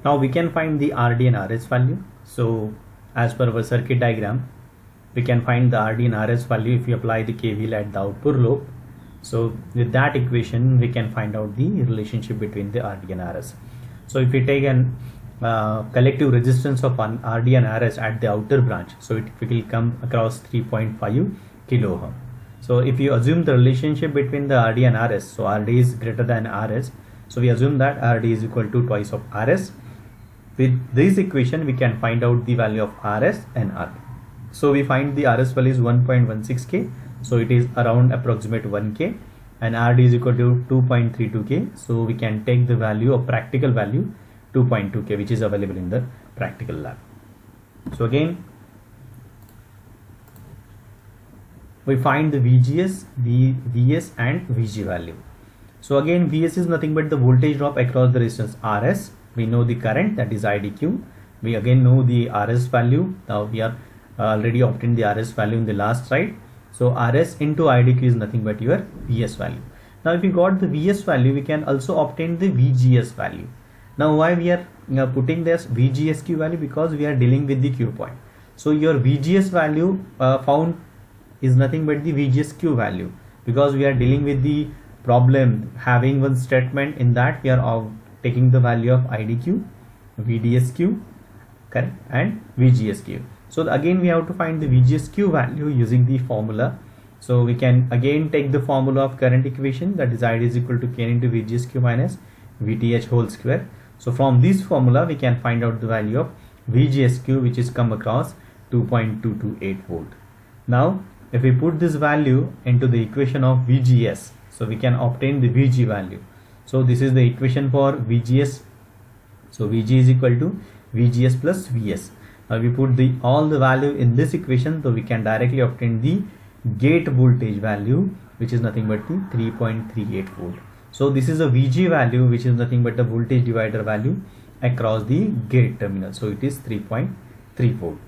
Now we can find the RD and RS value. So as per our circuit diagram, we can find the RD and RS value if we apply the KVL at the output loop. So with that equation, we can find out the relationship between the RD and RS. So if we take an collective resistance of RD and RS at the outer branch, so it will come across 3.5 kilo ohm. So if you assume the relationship between the RD and RS, so RD is greater than RS, so we assume that RD is equal to twice of RS. With this equation, we can find out the value of RS and RD. So we find the RS value is 1.16K, so it is around approximate 1K, and RD is equal to 2.32K, so we can take the value of practical value 2.2K, which is available in the practical lab. So again, we find the VGS, VS and VG value. So again, VS is nothing but the voltage drop across the resistance RS. We know the current, that is IDQ. We again know the RS value. Now we are already obtained the RS value in the last slide. So RS into IDQ is nothing but your VS value. Now if we got the VS value, we can also obtain the VGS value. Now why we are putting this VGSQ value? Because we are dealing with the Q point. So your VGS value found is nothing but the VGSQ value, because we are dealing with the problem having one statement in that we are taking the value of IDQ, VDSQ, correct, and VGSQ. So again we have to find the VGSQ value using the formula. So we can again take the formula of current equation, that is ID is equal to K into VGSQ minus VTH whole square. So from this formula we can find out the value of VGSQ, which is come across 2.228 volt. Now if we put this value into the equation of VGS, so we can obtain the VG value. So this is the equation for VGS. So VG is equal to VGS plus VS. Now we put all the value in this equation, so we can directly obtain the gate voltage value, which is nothing but the 3.38 volt. So this is a VG value, which is nothing but the voltage divider value across the gate terminal. So it is 3.3 volt.